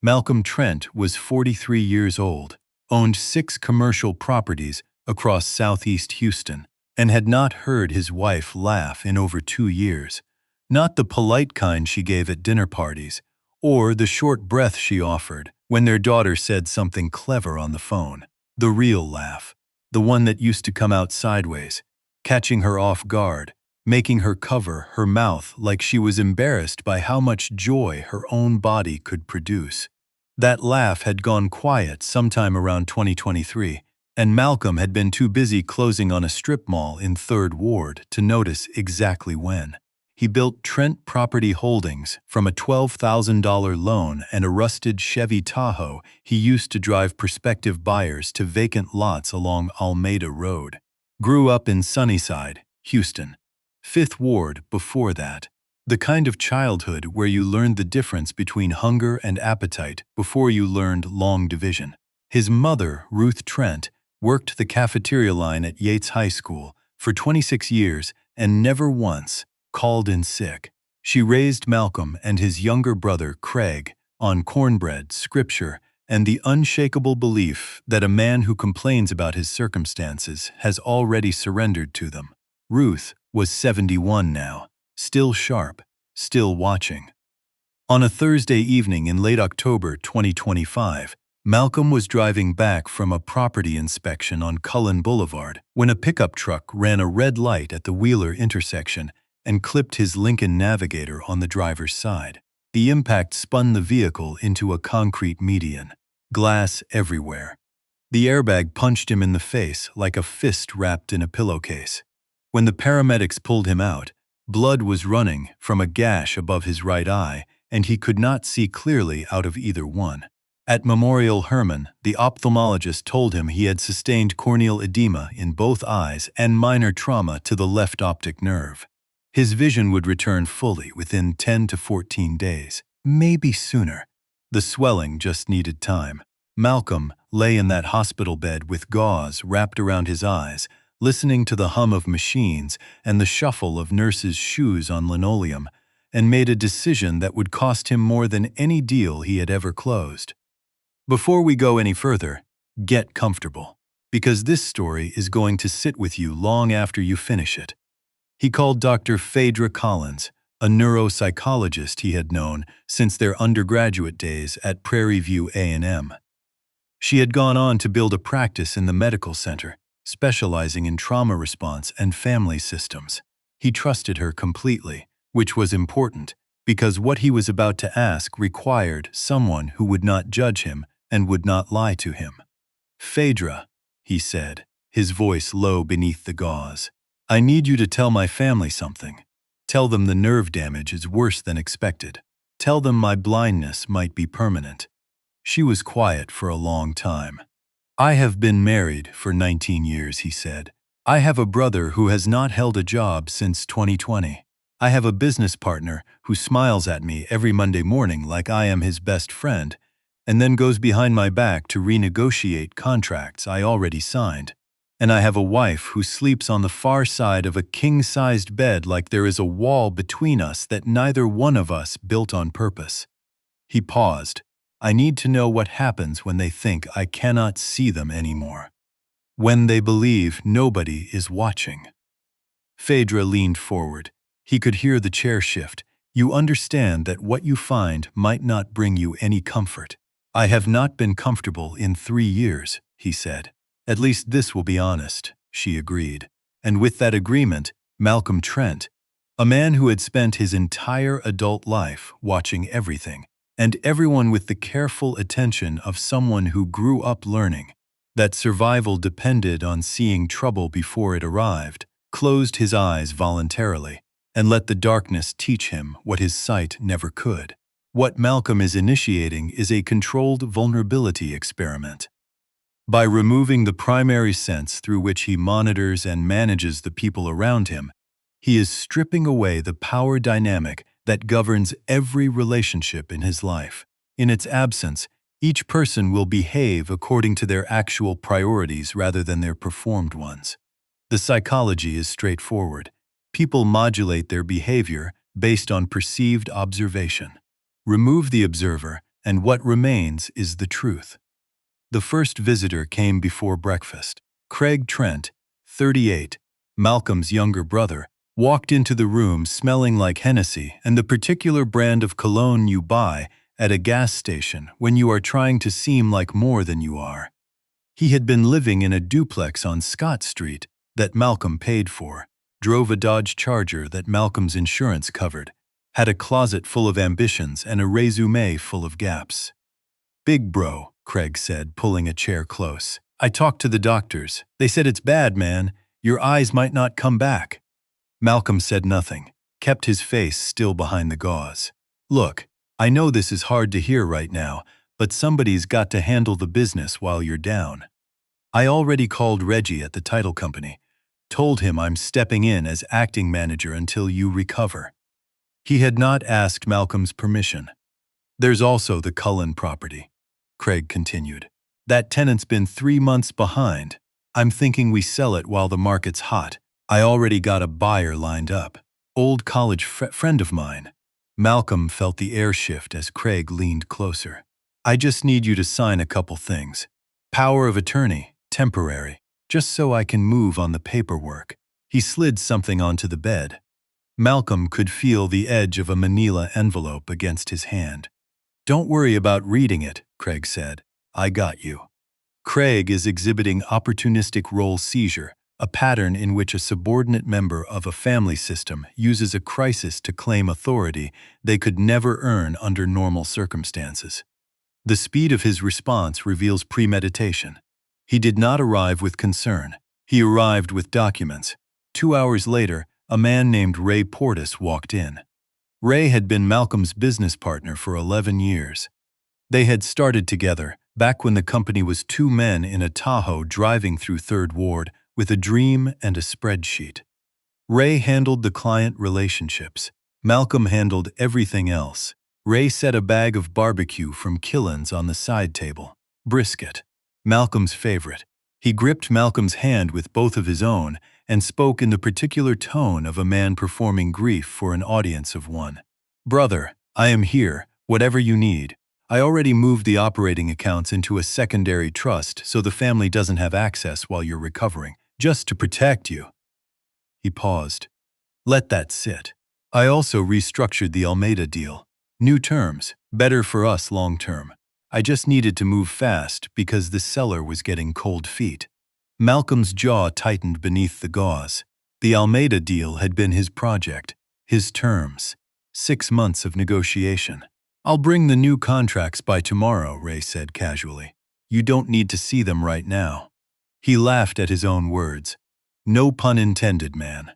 Malcolm Trent was 43 years old, owned 6 commercial properties across southeast Houston, and had not heard his wife laugh in over 2 years. Not the polite kind she gave at dinner parties, or the short breath she offered when their daughter said something clever on the phone. The real laugh, the one that used to come out sideways, catching her off guard, making her cover her mouth like she was embarrassed by how much joy her own body could produce. That laugh had gone quiet sometime around 2023, and Malcolm had been too busy closing on a strip mall in 3rd Ward to notice exactly when. He built Trent Property Holdings from a $12,000 loan and a rusted Chevy Tahoe he used to drive prospective buyers to vacant lots along Almeida Road. Grew up in Sunnyside, Houston, 5th Ward before that. The kind of childhood where you learned the difference between hunger and appetite before you learned long division. His mother, Ruth Trent, worked the cafeteria line at Yates High School for 26 years and never once called in sick. She raised Malcolm and his younger brother, Craig, on cornbread, scripture, and the unshakable belief that a man who complains about his circumstances has already surrendered to them. Ruth was 71 now, still sharp, still watching. On a Thursday evening in late October 2025, Malcolm was driving back from a property inspection on Cullen Boulevard when a pickup truck ran a red light at the Wheeler intersection and clipped his Lincoln Navigator on the driver's side. The impact spun the vehicle into a concrete median, glass everywhere. The airbag punched him in the face like a fist wrapped in a pillowcase. When the paramedics pulled him out, blood was running from a gash above his right eye, and he could not see clearly out of either one. At Memorial Hermann, the ophthalmologist told him he had sustained corneal edema in both eyes and minor trauma to the left optic nerve. His vision would return fully within 10 to 14 days, maybe sooner. The swelling just needed time. Malcolm lay in that hospital bed with gauze wrapped around his eyes, listening to the hum of machines and the shuffle of nurses' shoes on linoleum, and made a decision that would cost him more than any deal he had ever closed. Before we go any further, get comfortable, because this story is going to sit with you long after you finish it. He called Dr. Phaedra Collins, a neuropsychologist he had known since their undergraduate days at Prairie View A&M. She had gone on to build a practice in the medical center, specializing in trauma response and family systems. He trusted her completely, which was important, because what he was about to ask required someone who would not judge him and would not lie to him. "Phaedra," he said, his voice low beneath the gauze, "I need you to tell my family something. Tell them the nerve damage is worse than expected. Tell them my blindness might be permanent." She was quiet for a long time. "I have been married for 19 years, he said. "I have a brother who has not held a job since 2020. I have a business partner who smiles at me every Monday morning like I am his best friend, and then goes behind my back to renegotiate contracts I already signed. And I have a wife who sleeps on the far side of a king-sized bed like there is a wall between us that neither one of us built on purpose." He paused. "I need to know what happens when they think I cannot see them anymore. When they believe nobody is watching." Phaedra leaned forward. He could hear the chair shift. "You understand that what you find might not bring you any comfort." "I have not been comfortable in 3 years, he said. "At least this will be honest," she agreed. And with that agreement, Malcolm Trent, a man who had spent his entire adult life watching everything, and everyone with the careful attention of someone who grew up learning that survival depended on seeing trouble before it arrived, closed his eyes voluntarily and let the darkness teach him what his sight never could. What Malcolm is initiating is a controlled vulnerability experiment. By removing the primary sense through which he monitors and manages the people around him, he is stripping away the power dynamic that governs every relationship in his life. In its absence, each person will behave according to their actual priorities rather than their performed ones. The psychology is straightforward. People modulate their behavior based on perceived observation. Remove the observer, and what remains is the truth. The first visitor came before breakfast. Craig Trent, 38, Malcolm's younger brother, walked into the room smelling like Hennessy and the particular brand of cologne you buy at a gas station when you are trying to seem like more than you are. He had been living in a duplex on Scott Street that Malcolm paid for, drove a Dodge Charger that Malcolm's insurance covered, had a closet full of ambitions and a resume full of gaps. "Big bro," Craig said, pulling a chair close. "I talked to the doctors. They said it's bad, man. Your eyes might not come back." Malcolm said nothing, kept his face still behind the gauze. "Look, I know this is hard to hear right now, but somebody's got to handle the business while you're down. I already called Reggie at the title company, told him I'm stepping in as acting manager until you recover." He had not asked Malcolm's permission. "There's also the Cullen property," Craig continued. "That tenant's been 3 months behind. I'm thinking we sell it while the market's hot. I already got a buyer lined up. Old college friend of mine." Malcolm felt the air shift as Craig leaned closer. "I just need you to sign a couple things. Power of attorney, temporary, just so I can move on the paperwork." He slid something onto the bed. Malcolm could feel the edge of a manila envelope against his hand. "Don't worry about reading it," Craig said. "I got you." Craig is exhibiting opportunistic role seizure, a pattern in which a subordinate member of a family system uses a crisis to claim authority they could never earn under normal circumstances. The speed of his response reveals premeditation. He did not arrive with concern. He arrived with documents. 2 hours later, a man named Ray Portis walked in. Ray had been Malcolm's business partner for 11 years. They had started together back when the company was 2 men in a Tahoe driving through 3rd Ward with a dream and a spreadsheet. Ray handled the client relationships. Malcolm handled everything else. Ray set a bag of barbecue from Killen's on the side table. Brisket, Malcolm's favorite. He gripped Malcolm's hand with both of his own and spoke in the particular tone of a man performing grief for an audience of one. "Brother, I am here, whatever you need. I already moved the operating accounts into a secondary trust so the family doesn't have access while you're recovering, just to protect you." He paused. "Let that sit. I also restructured the Almeida deal. New terms, better for us long term. I just needed to move fast because the seller was getting cold feet." Malcolm's jaw tightened beneath the gauze. The Almeida deal had been his project, his terms. 6 months of negotiation. "I'll bring the new contracts by tomorrow," Ray said casually. "You don't need to see them right now." He laughed at his own words. "No pun intended, man."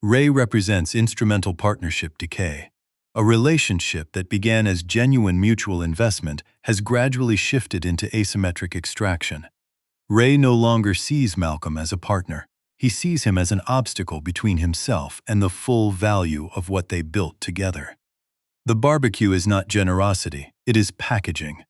Ray represents instrumental partnership decay. A relationship that began as genuine mutual investment has gradually shifted into asymmetric extraction. Ray no longer sees Malcolm as a partner. He sees him as an obstacle between himself and the full value of what they built together. The barbecue is not generosity, it is packaging.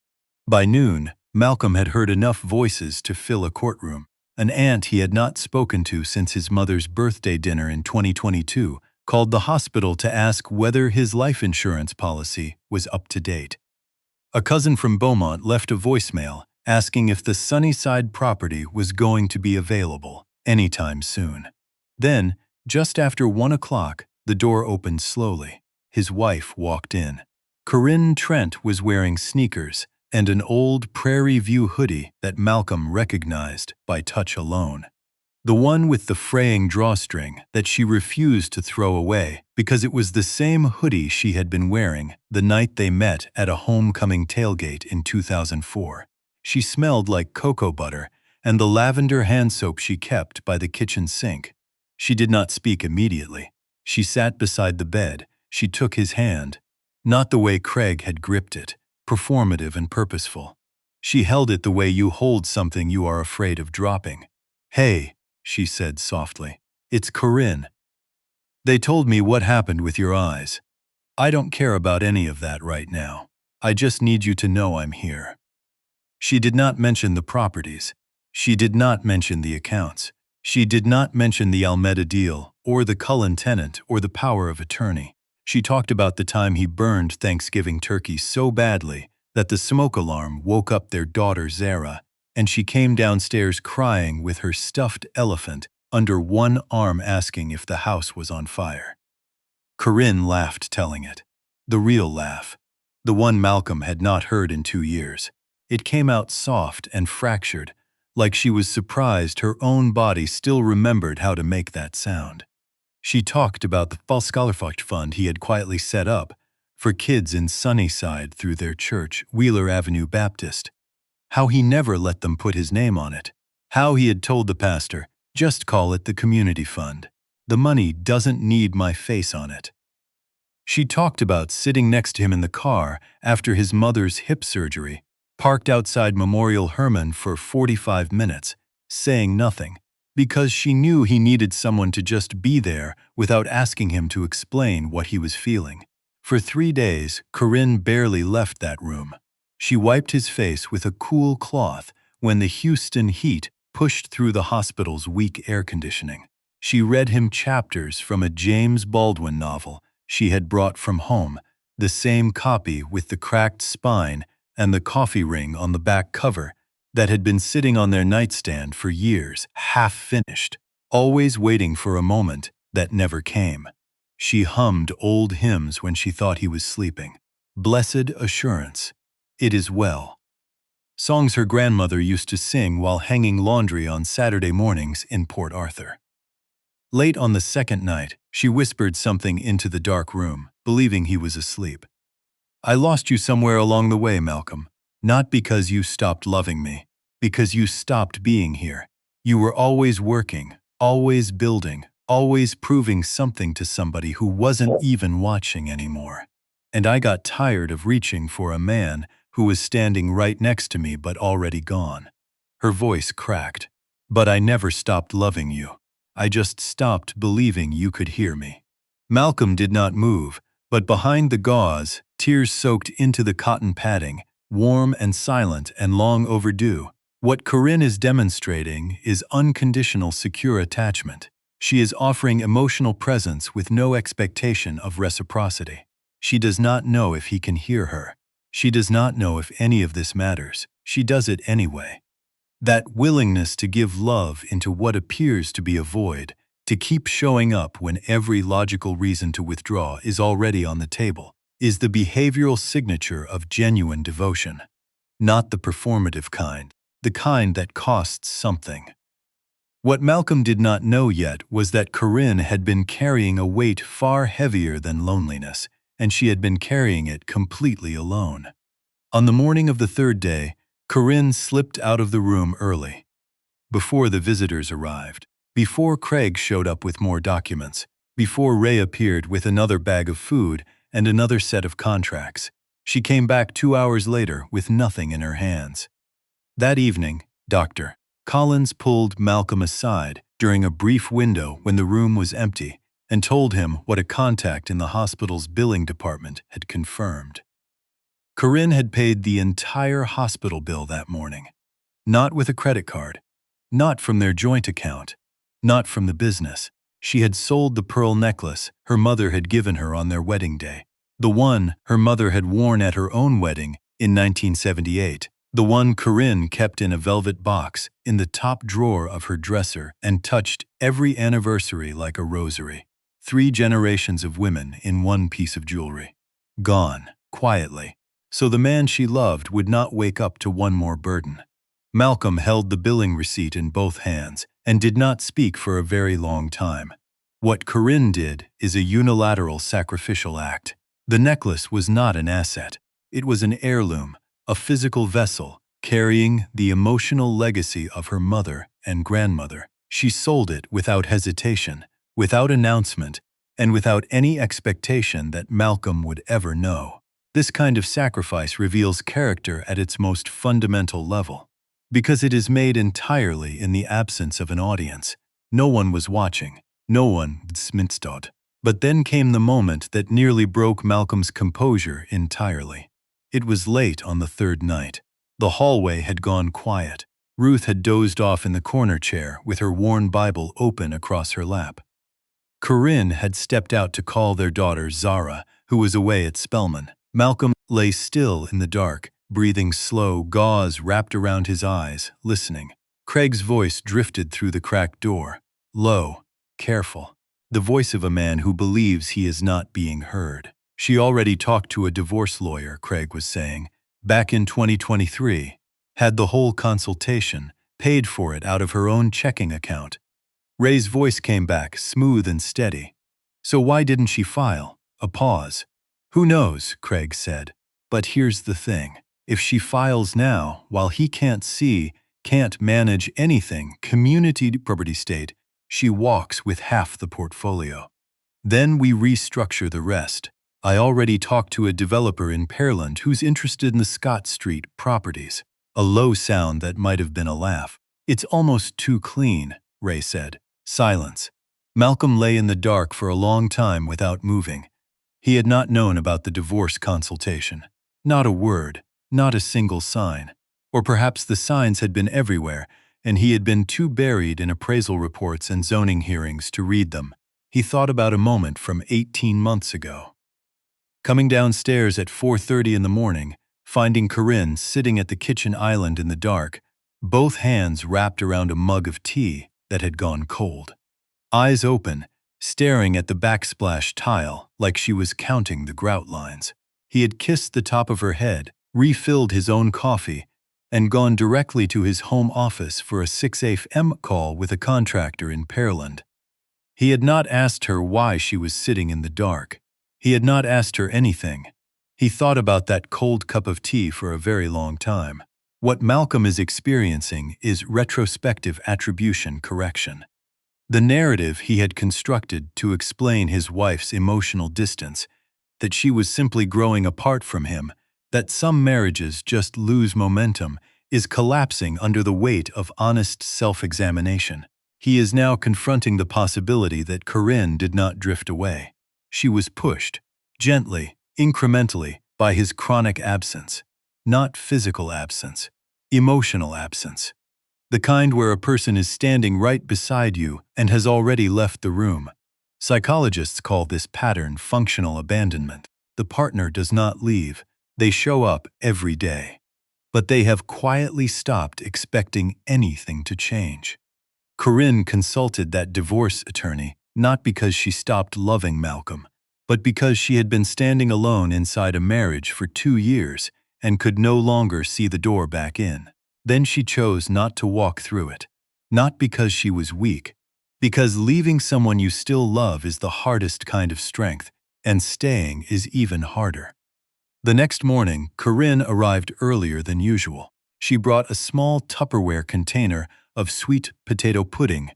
By noon, Malcolm had heard enough voices to fill a courtroom. An aunt he had not spoken to since his mother's birthday dinner in 2022 called the hospital to ask whether his life insurance policy was up to date. A cousin from Beaumont left a voicemail asking if the Sunnyside property was going to be available anytime soon. Then, just after 1 o'clock, the door opened slowly. His wife walked in. Corinne Trent was wearing sneakers and an old Prairie View hoodie that Malcolm recognized by touch alone. The one with the fraying drawstring that she refused to throw away because it was the same hoodie she had been wearing the night they met at a homecoming tailgate in 2004. She smelled like cocoa butter and the lavender hand soap she kept by the kitchen sink. She did not speak immediately. She sat beside the bed. She took his hand, not the way Craig had gripped it, performative and purposeful. She held it the way you hold something you are afraid of dropping. "Hey," she said softly, "it's Corinne. They told me what happened with your eyes. I don't care about any of that right now. I just need you to know I'm here." She did not mention the properties. She did not mention the accounts. She did not mention the Almeida deal, or the Cullen tenant, or the power of attorney. She talked about the time he burned Thanksgiving turkey so badly that the smoke alarm woke up their daughter Zara, and she came downstairs crying with her stuffed elephant under one arm asking if the house was on fire. Corinne laughed telling it. The real laugh. The one Malcolm had not heard in 2 years. It came out soft and fractured, like she was surprised her own body still remembered how to make that sound. She talked about the Valscholarfakt Fund he had quietly set up for kids in Sunnyside through their church, Wheeler Avenue Baptist. How he never let them put his name on it. How he had told the pastor, just call it the community fund. The money doesn't need my face on it. She talked about sitting next to him in the car after his mother's hip surgery, parked outside Memorial Hermann for 45 minutes, saying nothing, because she knew he needed someone to just be there without asking him to explain what he was feeling. For 3 days, Corinne barely left that room. She wiped his face with a cool cloth when the Houston heat pushed through the hospital's weak air conditioning. She read him chapters from a James Baldwin novel she had brought from home, the same copy with the cracked spine and the coffee ring on the back cover that had been sitting on their nightstand for years, half finished, always waiting for a moment that never came. She hummed old hymns when she thought he was sleeping. Blessed assurance, it is well. Songs her grandmother used to sing while hanging laundry on Saturday mornings in Port Arthur. Late on the second night, she whispered something into the dark room, believing he was asleep. I lost you somewhere along the way, Malcolm. Not because you stopped loving me, because you stopped being here. You were always working, always building, always proving something to somebody who wasn't even watching anymore. And I got tired of reaching for a man who was standing right next to me but already gone. Her voice cracked. But I never stopped loving you. I just stopped believing you could hear me. Malcolm did not move, but behind the gauze, tears soaked into the cotton padding, warm and silent and long overdue. What Corinne is demonstrating is unconditional secure attachment. She is offering emotional presence with no expectation of reciprocity. She does not know if he can hear her. She does not know if any of this matters. She does it anyway. That willingness to give love into what appears to be a void, to keep showing up when every logical reason to withdraw is already on the table, is the behavioral signature of genuine devotion. Not the performative kind, the kind that costs something. What Malcolm did not know yet was that Corinne had been carrying a weight far heavier than loneliness, and she had been carrying it completely alone. On the morning of the third day, Corinne slipped out of the room early. Before the visitors arrived, before Craig showed up with more documents, before Ray appeared with another bag of food and another set of contracts, she came back 2 hours later with nothing in her hands. That evening, Dr. Collins pulled Malcolm aside during a brief window when the room was empty and told him what a contact in the hospital's billing department had confirmed. Corinne had paid the entire hospital bill that morning. Not with a credit card. Not from their joint account. Not from the business. She had sold the pearl necklace her mother had given her on their wedding day. The one her mother had worn at her own wedding in 1978. The one Corinne kept in a velvet box in the top drawer of her dresser and touched every anniversary like a rosary. 3 generations of women in one piece of jewelry. Gone, quietly. So the man she loved would not wake up to one more burden. Malcolm held the billing receipt in both hands and did not speak for a very long time. What Corinne did is a unilateral sacrificial act. The necklace was not an asset. It was an heirloom, a physical vessel, carrying the emotional legacy of her mother and grandmother. She sold it without hesitation, without announcement, and without any expectation that Malcolm would ever know. This kind of sacrifice reveals character at its most fundamental level. Because it is made entirely in the absence of an audience. No one was watching. No one sminstod. But then came the moment that nearly broke Malcolm's composure entirely. It was late on the third night. The hallway had gone quiet. Ruth had dozed off in the corner chair with her worn Bible open across her lap. Corinne had stepped out to call their daughter Zara, who was away at Spelman. Malcolm lay still in the dark, breathing slow, gauze wrapped around his eyes, listening. Craig's voice drifted through the cracked door, low, careful. The voice of a man who believes he is not being heard. She already talked to a divorce lawyer, Craig was saying, back in 2023. Had the whole consultation, paid for it out of her own checking account. Ray's voice came back, smooth and steady. So why didn't she file? A pause. Who knows, Craig said. But here's the thing. If she files now, while he can't see, can't manage anything, community property state, she walks with half the portfolio. Then we restructure the rest. I already talked to a developer in Pearland who's interested in the Scott Street properties. A low sound that might have been a laugh. It's almost too clean, Ray said. Silence. Malcolm lay in the dark for a long time without moving. He had not known about the divorce consultation. Not a word, not a single sign. Or perhaps the signs had been everywhere, and he had been too buried in appraisal reports and zoning hearings to read them. He thought about a moment from 18 months ago. Coming downstairs at 4:30 in the morning, finding Corinne sitting at the kitchen island in the dark, both hands wrapped around a mug of tea that had gone cold. Eyes open, staring at the backsplash tile like she was counting the grout lines. He had kissed the top of her head, refilled his own coffee, and gone directly to his home office for a 6 a.m. call with a contractor in Pearland. He had not asked her why she was sitting in the dark. He had not asked her anything. He thought about that cold cup of tea for a very long time. What Malcolm is experiencing is retrospective attribution correction. The narrative he had constructed to explain his wife's emotional distance, that she was simply growing apart from him, that some marriages just lose momentum, is collapsing under the weight of honest self-examination. He is now confronting the possibility that Corinne did not drift away. She was pushed, gently, incrementally, by his chronic absence. Not physical absence, emotional absence. The kind where a person is standing right beside you and has already left the room. Psychologists call this pattern functional abandonment. The partner does not leave. They show up every day. But they have quietly stopped expecting anything to change. Corinne consulted that divorce attorney not because she stopped loving Malcolm, but because she had been standing alone inside a marriage for 2 years and could no longer see the door back in. Then she chose not to walk through it. Not because she was weak, because leaving someone you still love is the hardest kind of strength, and staying is even harder. The next morning, Corinne arrived earlier than usual. She brought a small Tupperware container of sweet potato pudding,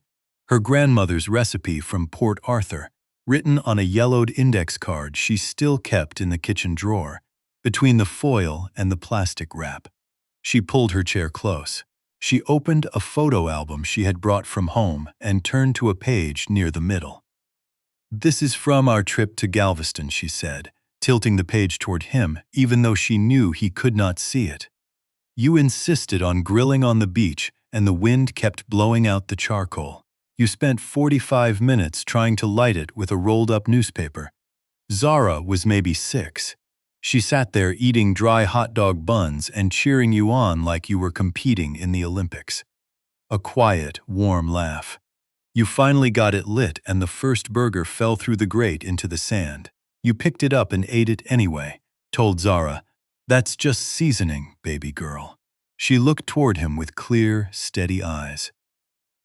her grandmother's recipe from Port Arthur, written on a yellowed index card she still kept in the kitchen drawer, between the foil and the plastic wrap. She pulled her chair close. She opened a photo album she had brought from home and turned to a page near the middle. "This is from our trip to Galveston," she said, tilting the page toward him, even though she knew he could not see it. "You insisted on grilling on the beach, and the wind kept blowing out the charcoal. You spent 45 minutes trying to light it with a rolled-up newspaper. Zara was maybe 6. She sat there eating dry hot dog buns and cheering you on like you were competing in the Olympics." A quiet, warm laugh. "You finally got it lit and the first burger fell through the grate into the sand. You picked it up and ate it anyway," told Zara. "That's just seasoning, baby girl." She looked toward him with clear, steady eyes.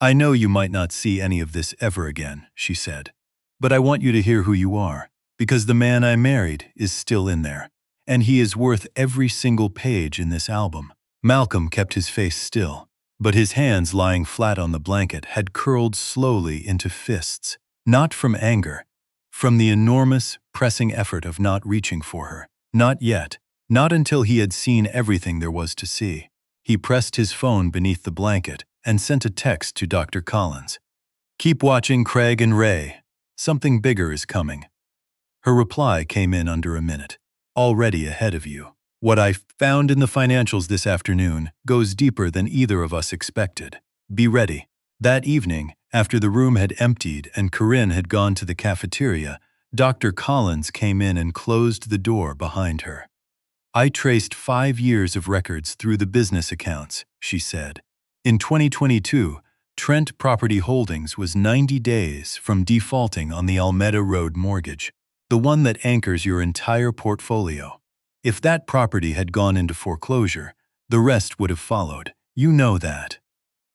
"I know you might not see any of this ever again," she said. "But I want you to hear who you are, because the man I married is still in there, and he is worth every single page in this album." Malcolm kept his face still, but his hands lying flat on the blanket had curled slowly into fists, not from anger, from the enormous, pressing effort of not reaching for her. Not yet, not until he had seen everything there was to see. He pressed his phone beneath the blanket and sent a text to Dr. Collins. "Keep watching Craig and Ray. Something bigger is coming." Her reply came in under a minute. "Already ahead of you. What I found in the financials this afternoon goes deeper than either of us expected. Be ready." That evening, after the room had emptied and Corinne had gone to the cafeteria, Dr. Collins came in and closed the door behind her. I traced 5 years of records through the business accounts, she said. In 2022, Trent Property Holdings was 90 days from defaulting on the Almeda Road mortgage, the one that anchors your entire portfolio. If that property had gone into foreclosure, the rest would have followed. You know that.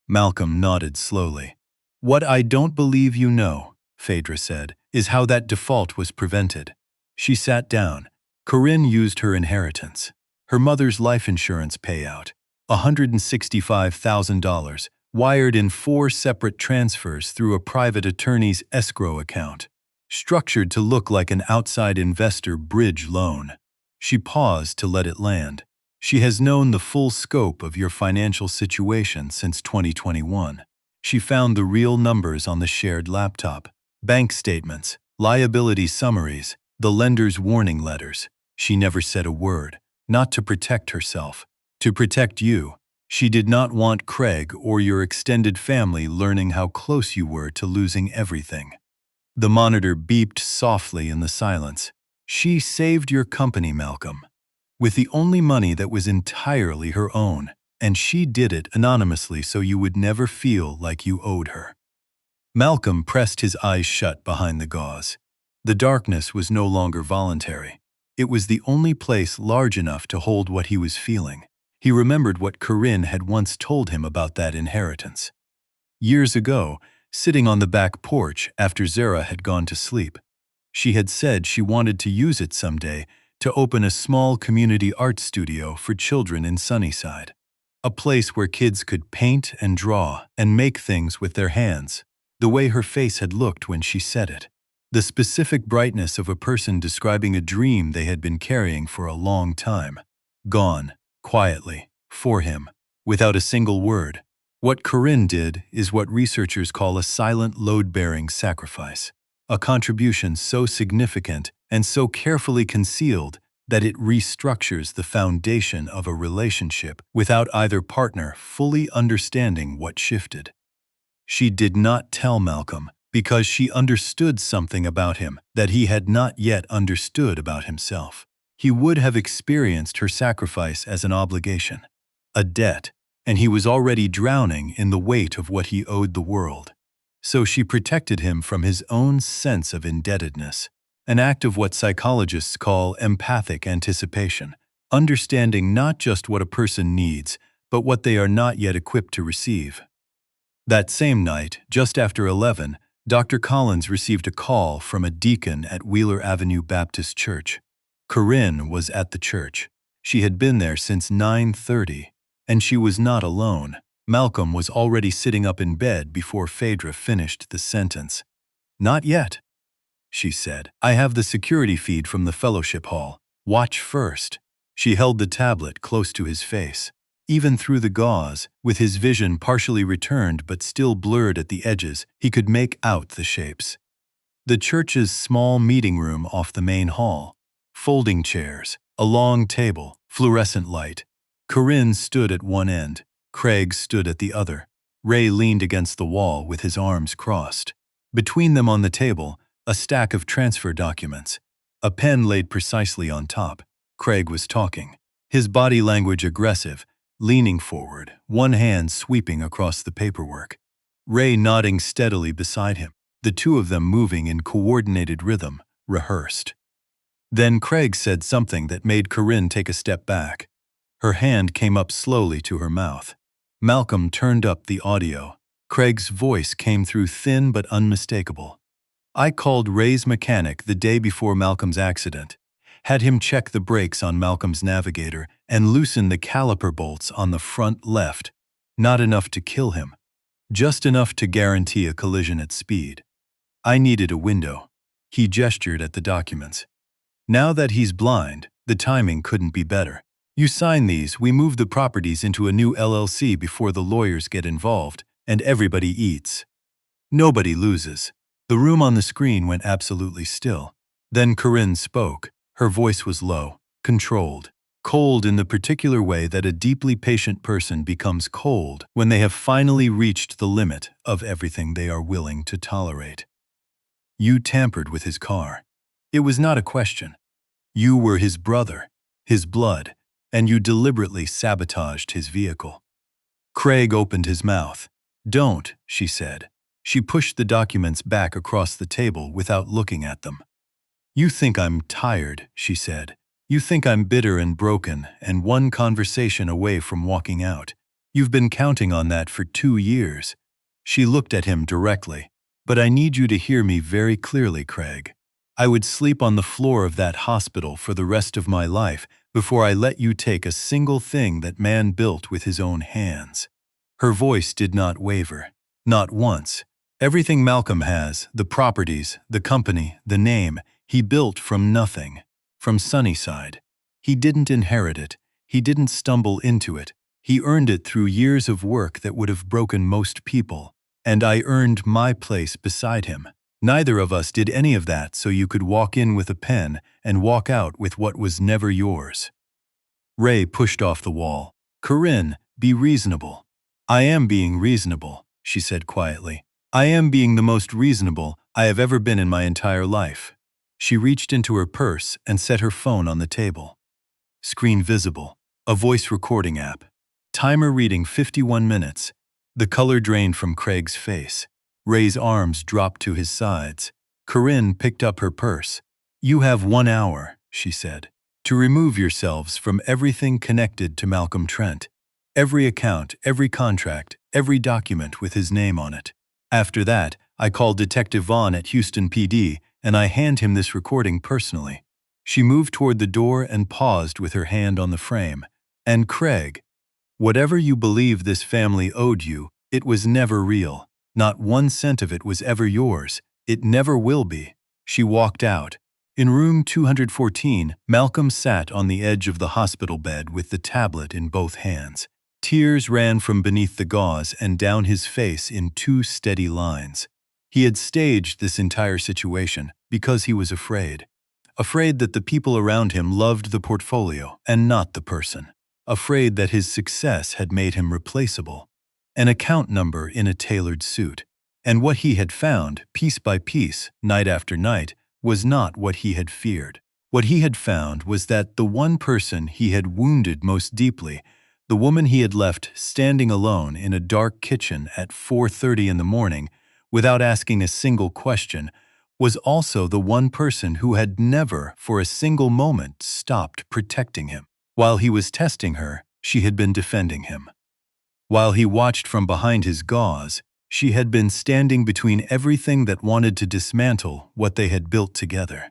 Malcolm nodded slowly. What I don't believe you know, Phaedra said, is how that default was prevented. She sat down. Corinne used her inheritance, her mother's life insurance payout, $165,000, wired in 4 separate transfers through a private attorney's escrow account, structured to look like an outside investor bridge loan. She paused to let it land. She has known the full scope of your financial situation since 2021. She found the real numbers on the shared laptop, bank statements, liability summaries, the lender's warning letters. She never said a word, not to protect herself, to protect you. She did not want Craig or your extended family learning how close you were to losing everything. The monitor beeped softly in the silence. She saved your company, Malcolm, with the only money that was entirely her own, and she did it anonymously so you would never feel like you owed her. Malcolm pressed his eyes shut behind the gauze. The darkness was no longer voluntary. It was the only place large enough to hold what he was feeling. He remembered what Corinne had once told him about that inheritance. Years ago, sitting on the back porch after Zara had gone to sleep, she had said she wanted to use it someday to open a small community art studio for children in Sunnyside, a place where kids could paint and draw and make things with their hands, the way her face had looked when she said it, the specific brightness of a person describing a dream they had been carrying for a long time, gone. Quietly, for him, without a single word. What Corinne did is what researchers call a silent load-bearing sacrifice, a contribution so significant and so carefully concealed that it restructures the foundation of a relationship without either partner fully understanding what shifted. She did not tell Malcolm because she understood something about him that he had not yet understood about himself. He would have experienced her sacrifice as an obligation, a debt, and he was already drowning in the weight of what he owed the world. So she protected him from his own sense of indebtedness, an act of what psychologists call empathic anticipation, understanding not just what a person needs, but what they are not yet equipped to receive. That same night, just after 11, Dr. Collins received a call from a deacon at Wheeler Avenue Baptist Church. Corinne was at the church. She had been there since 9:30, and she was not alone. Malcolm was already sitting up in bed before Phaedra finished the sentence. "Not yet," she said. "I have the security feed from the fellowship hall. Watch first." She held the tablet close to his face. Even through the gauze, with his vision partially returned but still blurred at the edges, he could make out the shapes. The church's small meeting room off the main hall. Folding chairs, a long table, fluorescent light. Corinne stood at one end. Craig stood at the other. Ray leaned against the wall with his arms crossed. Between them on the table, a stack of transfer documents. A pen laid precisely on top. Craig was talking, his body language aggressive, leaning forward, one hand sweeping across the paperwork. Ray nodding steadily beside him, the two of them moving in coordinated rhythm, rehearsed. Then Craig said something that made Corinne take a step back. Her hand came up slowly to her mouth. Malcolm turned up the audio. Craig's voice came through thin but unmistakable. "I called Ray's mechanic the day before Malcolm's accident, had him check the brakes on Malcolm's Navigator and loosen the caliper bolts on the front left. Not enough to kill him, just enough to guarantee a collision at speed. I needed a window." He gestured at the documents. "Now that he's blind, the timing couldn't be better. You sign these, we move the properties into a new LLC before the lawyers get involved, and everybody eats. Nobody loses." The room on the screen went absolutely still. Then Corinne spoke. Her voice was low, controlled, cold in the particular way that a deeply patient person becomes cold when they have finally reached the limit of everything they are willing to tolerate. "You tampered with his car. It was not a question. You were his brother. his blood, and you deliberately sabotaged his vehicle." Craig opened his mouth. "Don't," she said. She pushed the documents back across the table without looking at them. "You think I'm tired," she said. "You think I'm bitter and broken and one conversation away from walking out. You've been counting on that for 2 years." She looked at him directly. "But I need you to hear me very clearly, Craig. I would sleep on the floor of that hospital for the rest of my life before I let you take a single thing that man built with his own hands." Her voice did not waver. Not once. Everything Malcolm has, the properties, the company, the name, he built from nothing. From Sunnyside. He didn't inherit it. He didn't stumble into it. He earned it through years of work that would have broken most people. And I earned my place beside him. Neither of us did any of that so you could walk in with a pen and walk out with what was never yours. Ray pushed off the wall. "Corinne, be reasonable." "I am being reasonable," she said quietly. "I am being the most reasonable I have ever been in my entire life." She reached into her purse and set her phone on the table. Screen visible. A voice recording app. Timer reading 51 minutes. The color drained from Craig's face. Ray's arms dropped to his sides. Corinne picked up her purse. "You have 1 hour," she said, "to remove yourselves from everything connected to Malcolm Trent. Every account, every contract, every document with his name on it. After that, I call Detective Vaughn at Houston PD and I hand him this recording personally." She moved toward the door and paused with her hand on the frame. "And Craig, whatever you believe this family owed you, it was never real. Not 1 cent of it was ever yours. It never will be." She walked out. In room 214, Malcolm sat on the edge of the hospital bed with the tablet in both hands. Tears ran from beneath the gauze and down his face in 2 steady lines. He had staged this entire situation because he was afraid. Afraid that the people around him loved the portfolio and not the person. Afraid that his success had made him replaceable. An account number in a tailored suit. And what he had found, piece by piece, night after night, was not what he had feared. What he had found was that the one person he had wounded most deeply, the woman he had left standing alone in a dark kitchen at 4:30 in the morning, without asking a single question, was also the one person who had never, for a single moment, stopped protecting him. While he was testing her, she had been defending him. While he watched from behind his gauze, she had been standing between everything that wanted to dismantle what they had built together.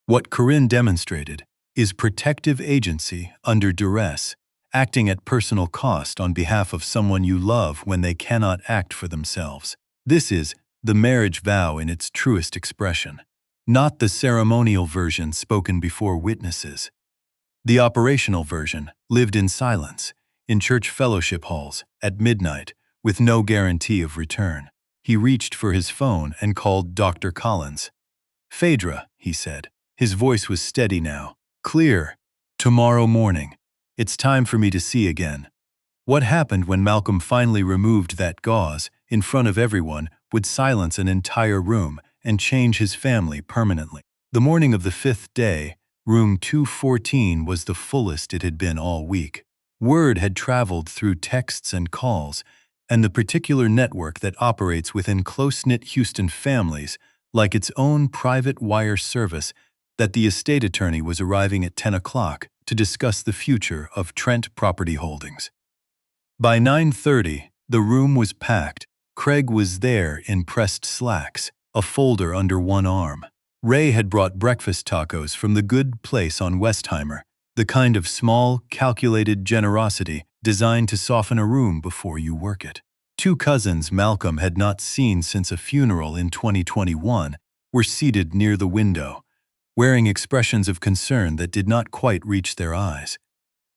What Corinne demonstrated is protective agency under duress, acting at personal cost on behalf of someone you love when they cannot act for themselves. This is the marriage vow in its truest expression, not the ceremonial version spoken before witnesses. The operational version lived in silence, in church fellowship halls, at midnight, with no guarantee of return. He reached for his phone and called Dr. Collins. "Phaedra," he said. His voice was steady now, clear. "Tomorrow morning. It's time for me to see again." What happened when Malcolm finally removed that gauze, in front of everyone, would silence an entire room and change his family permanently. The morning of the 5th day, room 214 was the fullest it had been all week. Word had traveled through texts and calls, and the particular network that operates within close-knit Houston families, like its own private wire service, that the estate attorney was arriving at 10 o'clock to discuss the future of Trent Property Holdings. By 9:30, the room was packed. Craig was there in pressed slacks, a folder under one arm. Ray had brought breakfast tacos from the good place on Westheimer, the kind of small, calculated generosity designed to soften a room before you work it. 2 cousins Malcolm had not seen since a funeral in 2021 were seated near the window, wearing expressions of concern that did not quite reach their eyes.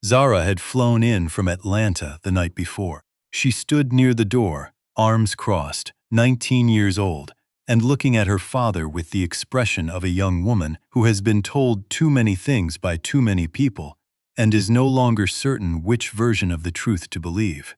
Zara had flown in from Atlanta the night before. She stood near the door, arms crossed, 19 years old, and looking at her father with the expression of a young woman who has been told too many things by too many people and is no longer certain which version of the truth to believe.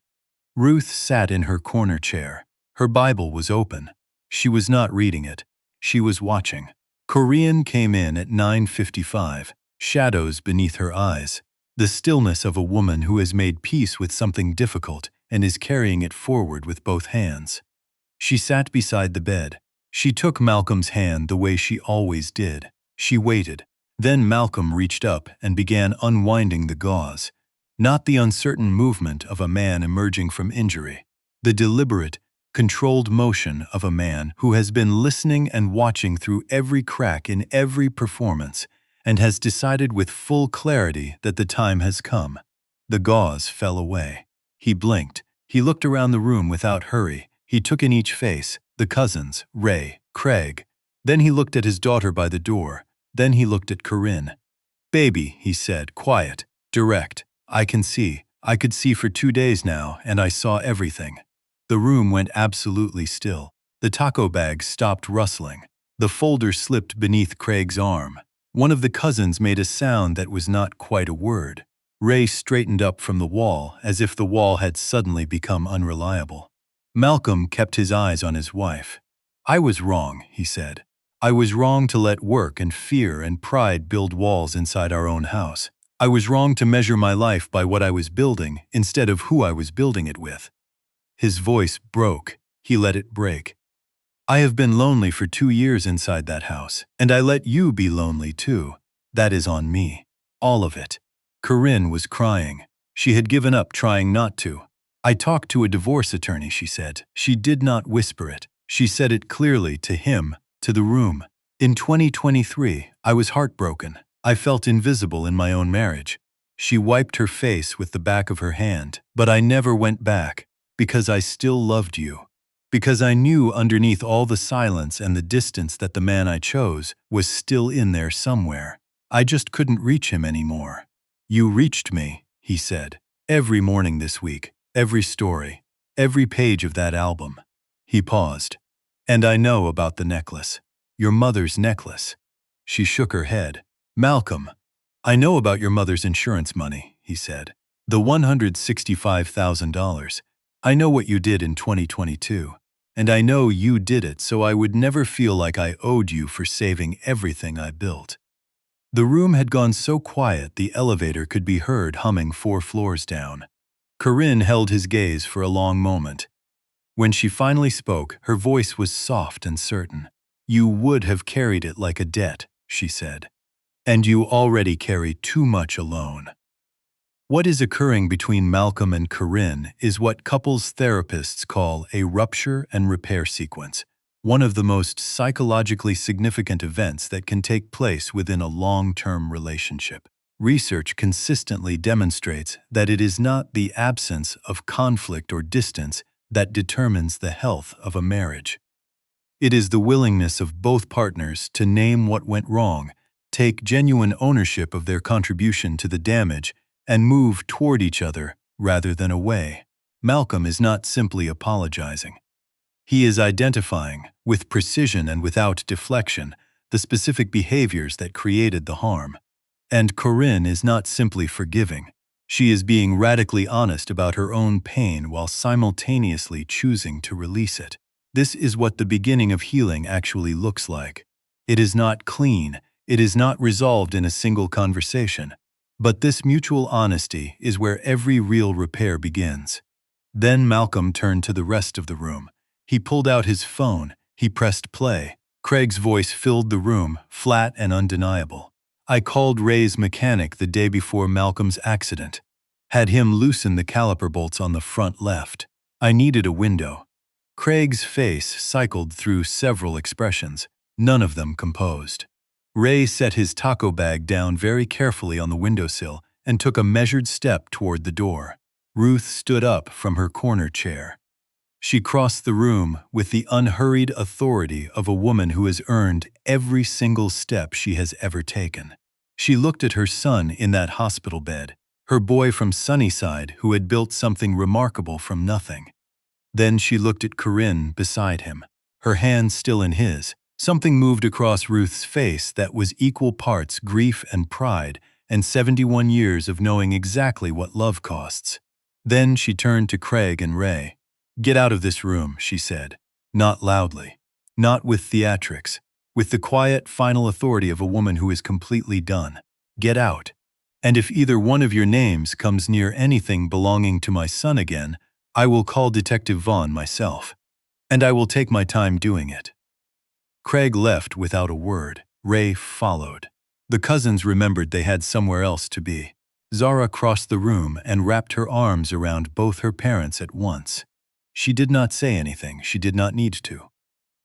Ruth sat in her corner chair. Her Bible was open. She was not reading it. She was watching. Corinne came in at 9:55. shadows beneath her eyes, the stillness of a woman who has made peace with something difficult and is carrying it forward with both hands. She sat beside the bed. She took Malcolm's hand the way she always did. She waited. Then Malcolm reached up and began unwinding the gauze. Not the uncertain movement of a man emerging from injury. The deliberate, controlled motion of a man who has been listening and watching through every crack in every performance and has decided with full clarity that the time has come. The gauze fell away. He blinked. He looked around the room without hurry. He took in each face, the cousins, Ray, Craig. Then he looked at his daughter by the door. Then he looked at Corinne. "Baby," he said, quiet, direct. "I can see. I could see for 2 days now, and I saw everything." The room went absolutely still. The taco bag stopped rustling. The folder slipped beneath Craig's arm. One of the cousins made a sound that was not quite a word. Ray straightened up from the wall as if the wall had suddenly become unreliable. Malcolm kept his eyes on his wife. "I was wrong," he said. "I was wrong to let work and fear and pride build walls inside our own house. I was wrong to measure my life by what I was building instead of who I was building it with." His voice broke. He let it break. "I have been lonely for 2 years inside that house, and I let you be lonely too. That is on me. All of it." Corinne was crying. She had given up trying not to. "I talked to a divorce attorney," she said. She did not whisper it. She said it clearly to him, to the room. "In 2023, I was heartbroken. I felt invisible in my own marriage." She wiped her face with the back of her hand. "But I never went back, because I still loved you. Because I knew underneath all the silence and the distance that the man I chose was still in there somewhere. I just couldn't reach him anymore." "You reached me," he said. "Every morning this week, every story, every page of that album." He paused. "And I know about the necklace. Your mother's necklace." She shook her head. "Malcolm, I know about your mother's insurance money," he said. "The $165,000. I know what you did in 2022. And I know you did it so I would never feel like I owed you for saving everything I built." The room had gone so quiet the elevator could be heard humming 4 floors down. Corinne held his gaze for a long moment. When she finally spoke, her voice was soft and certain. "You would have carried it like a debt," she said. "And you already carry too much alone." What is occurring between Malcolm and Corinne is what couples therapists call a rupture and repair sequence, one of the most psychologically significant events that can take place within a long-term relationship. Research consistently demonstrates that it is not the absence of conflict or distance that determines the health of a marriage. It is the willingness of both partners to name what went wrong, take genuine ownership of their contribution to the damage, and move toward each other rather than away. Malcolm is not simply apologizing. He is identifying, with precision and without deflection, the specific behaviors that created the harm. And Corinne is not simply forgiving. She is being radically honest about her own pain while simultaneously choosing to release it. This is what the beginning of healing actually looks like. It is not clean. It is not resolved in a single conversation. But this mutual honesty is where every real repair begins. Then Malcolm turned to the rest of the room. He pulled out his phone. He pressed play. Craig's voice filled the room, flat and undeniable. "I called Ray's mechanic the day before Malcolm's accident. Had him loosen the caliper bolts on the front left. I needed a window." Craig's face cycled through several expressions, none of them composed. Ray set his taco bag down very carefully on the windowsill and took a measured step toward the door. Ruth stood up from her corner chair. She crossed the room with the unhurried authority of a woman who has earned every single step she has ever taken. She looked at her son in that hospital bed, her boy from Sunnyside who had built something remarkable from nothing. Then she looked at Corinne beside him, her hand still in his. Something moved across Ruth's face that was equal parts grief and pride and 71 years of knowing exactly what love costs. Then she turned to Craig and Ray. "Get out of this room," she said, not loudly, not with theatrics, with the quiet, final authority of a woman who is completely done. Get out. And if either one of your names comes near anything belonging to my son again, I will call Detective Vaughn myself. And I will take my time doing it." Craig left without a word. Ray followed. The cousins remembered they had somewhere else to be. Zara crossed the room and wrapped her arms around both her parents at once. She did not say anything. She did not need to.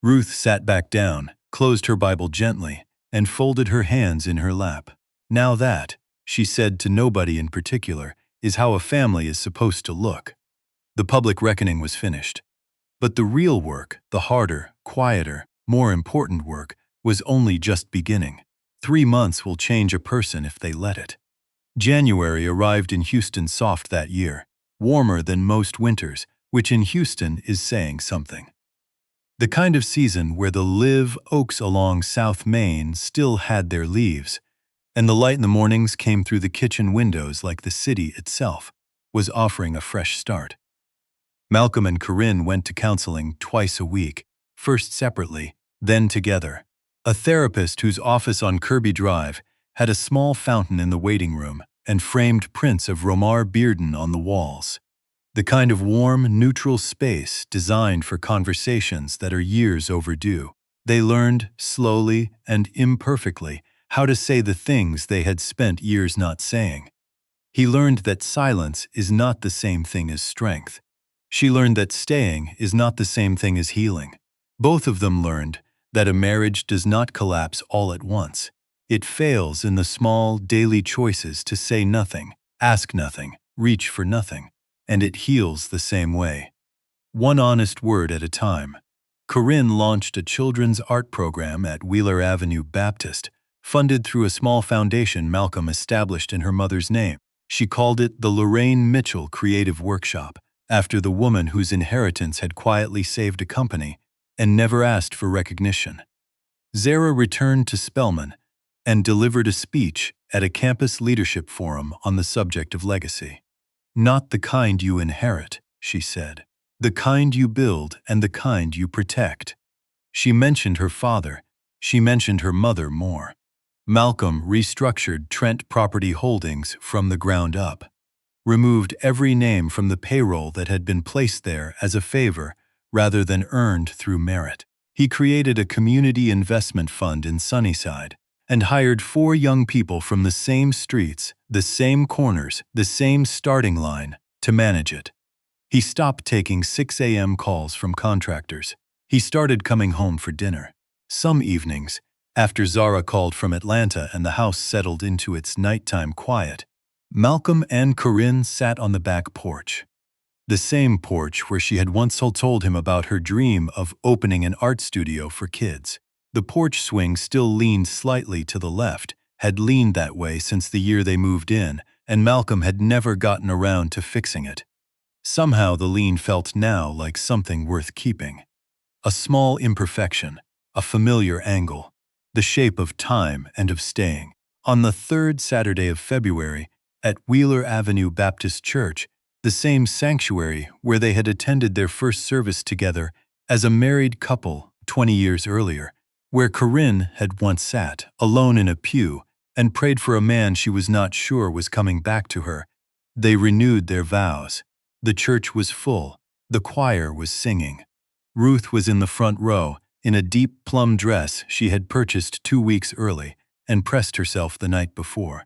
Ruth sat back down, closed her Bible gently, and folded her hands in her lap. "Now that," she said to nobody in particular, "is how a family is supposed to look." The public reckoning was finished. But the real work, the harder, quieter, more important work, was only just beginning. 3 months will change a person if they let it. January arrived in Houston soft that year, warmer than most winters, which in Houston is saying something. The kind of season where the live oaks along South Main still had their leaves, and the light in the mornings came through the kitchen windows like the city itself was offering a fresh start. Malcolm and Corinne went to counseling twice a week, first separately, then together. A therapist whose office on Kirby Drive had a small fountain in the waiting room and framed prints of Romar Bearden on the walls. The kind of warm, neutral space designed for conversations that are years overdue. They learned, slowly and imperfectly, how to say the things they had spent years not saying. He learned that silence is not the same thing as strength. She learned that staying is not the same thing as healing. Both of them learned that a marriage does not collapse all at once. It fails in the small, daily choices to say nothing, ask nothing, reach for nothing, and it heals the same way. One honest word at a time. Corinne launched a children's art program at Wheeler Avenue Baptist, funded through a small foundation Malcolm established in her mother's name. She called it the Lorraine Mitchell Creative Workshop, after the woman whose inheritance had quietly saved a company and never asked for recognition. Zara returned to Spelman and delivered a speech at a campus leadership forum on the subject of legacy. "Not the kind you inherit," she said. "The kind you build and the kind you protect." She mentioned her father. She mentioned her mother more. Malcolm restructured Trent Property Holdings from the ground up, removed every name from the payroll that had been placed there as a favor rather than earned through merit. He created a community investment fund in Sunnyside and hired 4 young people from the same streets, the same corners, the same starting line to manage it. He stopped taking 6 a.m. calls from contractors. He started coming home for dinner. Some evenings, after Zara called from Atlanta and the house settled into its nighttime quiet, Malcolm and Corinne sat on the back porch. The same porch where she had once told him about her dream of opening an art studio for kids. The porch swing still leaned slightly to the left, had leaned that way since the year they moved in, and Malcolm had never gotten around to fixing it. Somehow the lean felt now like something worth keeping. A small imperfection, a familiar angle, the shape of time and of staying. On the 3rd Saturday of February, at Wheeler Avenue Baptist Church, the same sanctuary where they had attended their first service together as a married couple 20 years earlier, where Corinne had once sat, alone in a pew, and prayed for a man she was not sure was coming back to her, they renewed their vows. The church was full. The choir was singing. Ruth was in the front row, in a deep plum dress she had purchased 2 weeks early and pressed herself the night before.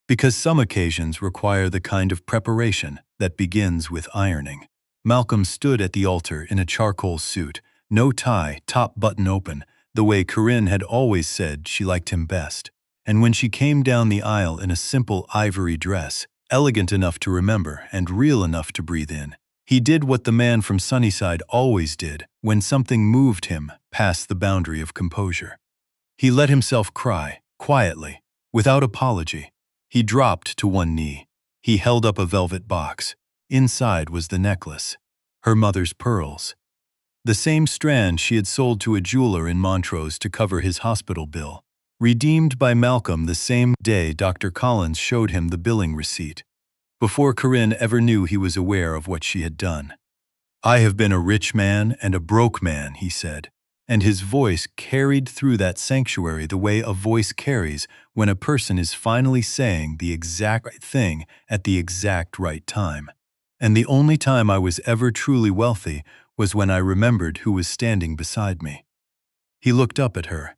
Because some occasions require the kind of preparation that begins with ironing. Malcolm stood at the altar in a charcoal suit, no tie, top button open, the way Corinne had always said she liked him best. And when she came down the aisle in a simple ivory dress, elegant enough to remember and real enough to breathe in, he did what the man from Sunnyside always did when something moved him past the boundary of composure. He let himself cry, quietly, without apology. He dropped to one knee. He held up a velvet box. Inside was the necklace, her mother's pearls. The same strand she had sold to a jeweler in Montrose to cover his hospital bill. Redeemed by Malcolm the same day Dr. Collins showed him the billing receipt. Before Corinne ever knew he was aware of what she had done. "I have been a rich man and a broke man," he said, and his voice carried through that sanctuary the way a voice carries when a person is finally saying the exact right thing at the exact right time. And the only time I was ever truly wealthy was when I remembered who was standing beside me. He looked up at her.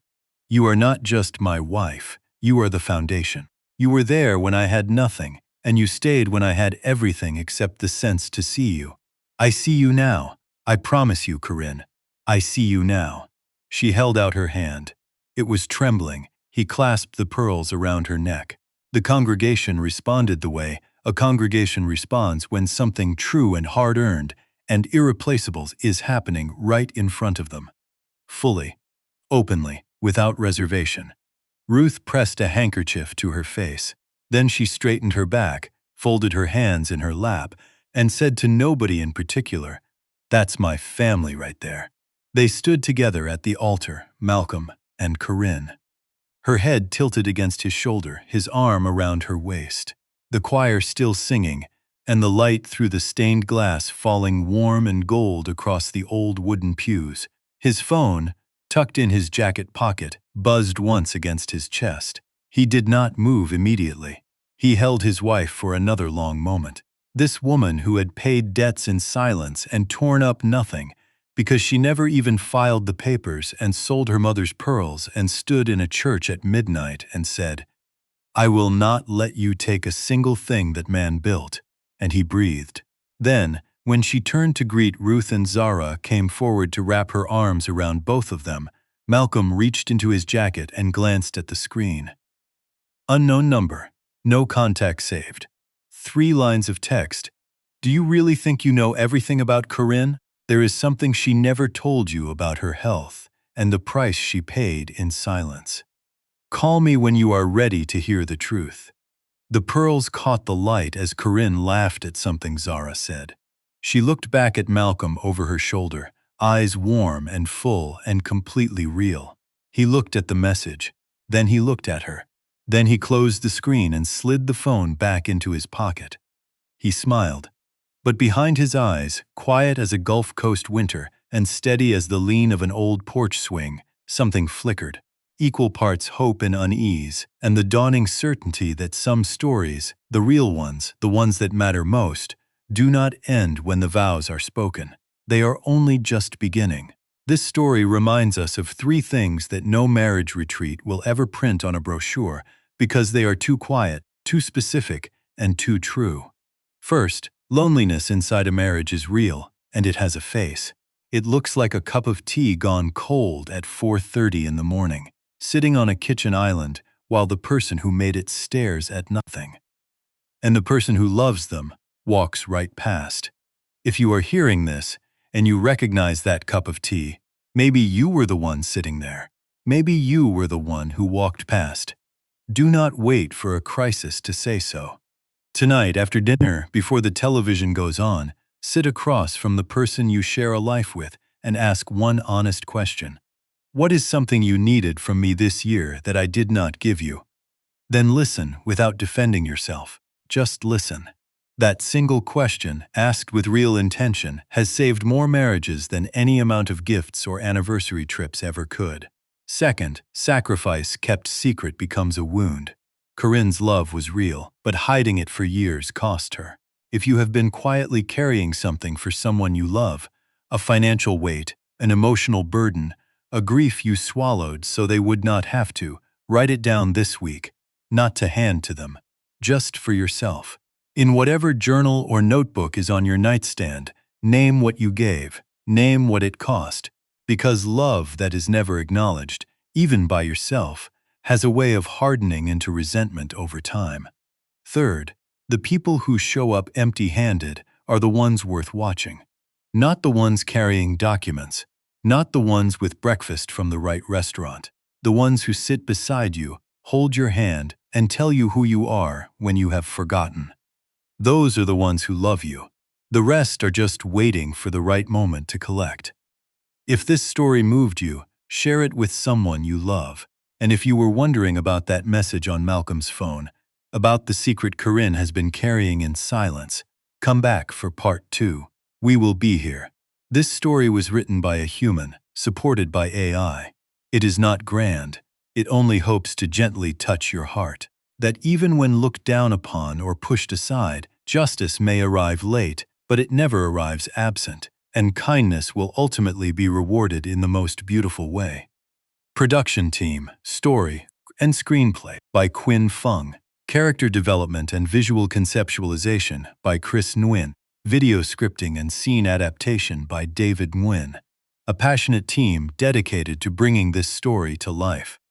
You are not just my wife, you are the foundation. You were there when I had nothing, and you stayed when I had everything except the sense to see you. I see you now. I promise you, Corinne. I see you now. She held out her hand. It was trembling. He clasped the pearls around her neck. The congregation responded the way a congregation responds when something true and hard-earned and irreplaceable is happening right in front of them. Fully, openly, without reservation. Ruth pressed a handkerchief to her face. Then she straightened her back, folded her hands in her lap, and said to nobody in particular, "That's my family right there." They stood together at the altar, Malcolm and Corinne. Her head tilted against his shoulder, his arm around her waist. The choir still singing, and the light through the stained glass falling warm and gold across the old wooden pews. His phone, tucked in his jacket pocket, buzzed once against his chest. He did not move immediately. He held his wife for another long moment. This woman who had paid debts in silence and torn up nothing, because she never even filed the papers and sold her mother's pearls and stood in a church at midnight and said, "I will not let you take a single thing that man built," and he breathed. Then, when she turned to greet Ruth and Zara came forward to wrap her arms around both of them, Malcolm reached into his jacket and glanced at the screen. Unknown number. No contact saved. 3 lines of text. Do you really think you know everything about Corinne? There is something she never told you about her health and the price she paid in silence. Call me when you are ready to hear the truth. The pearls caught the light as Corinne laughed at something Zara said. She looked back at Malcolm over her shoulder, eyes warm and full and completely real. He looked at the message. Then he looked at her. Then he closed the screen and slid the phone back into his pocket. He smiled. But behind his eyes, quiet as a Gulf Coast winter and steady as the lean of an old porch swing, something flickered. Equal parts hope and unease, and the dawning certainty that some stories, the real ones, the ones that matter most, do not end when the vows are spoken. They are only just beginning. This story reminds us of 3 things that no marriage retreat will ever print on a brochure because they are too quiet, too specific, and too true. First, loneliness inside a marriage is real, and it has a face. It looks like a cup of tea gone cold at 4:30 in the morning, sitting on a kitchen island while the person who made it stares at nothing. And the person who loves them walks right past. If you are hearing this, and you recognize that cup of tea, maybe you were the one sitting there. Maybe you were the one who walked past. Do not wait for a crisis to say so. Tonight, after dinner, before the television goes on, sit across from the person you share a life with and ask one honest question. What is something you needed from me this year that I did not give you? Then listen without defending yourself. Just listen. That single question, asked with real intention, has saved more marriages than any amount of gifts or anniversary trips ever could. Second, sacrifice kept secret becomes a wound. Corinne's love was real, but hiding it for years cost her. If you have been quietly carrying something for someone you love, a financial weight, an emotional burden, a grief you swallowed so they would not have to, write it down this week, not to hand to them, just for yourself. In whatever journal or notebook is on your nightstand, name what you gave, name what it cost, because love that is never acknowledged, even by yourself, has a way of hardening into resentment over time. Third, the people who show up empty-handed are the ones worth watching. Not the ones carrying documents, not the ones with breakfast from the right restaurant, the ones who sit beside you, hold your hand, and tell you who you are when you have forgotten. Those are the ones who love you. The rest are just waiting for the right moment to collect. If this story moved you, share it with someone you love. And if you were wondering about that message on Malcolm's phone, about the secret Corinne has been carrying in silence, come back for part 2. We will be here. This story was written by a human, supported by AI. It is not grand. It only hopes to gently touch your heart. That even when looked down upon or pushed aside, justice may arrive late, but it never arrives absent, and kindness will ultimately be rewarded in the most beautiful way. Production team, story, and screenplay by Quinn Fung. Character development and visual conceptualization by Chris Nguyen. Video scripting and scene adaptation by David Nguyen. A passionate team dedicated to bringing this story to life.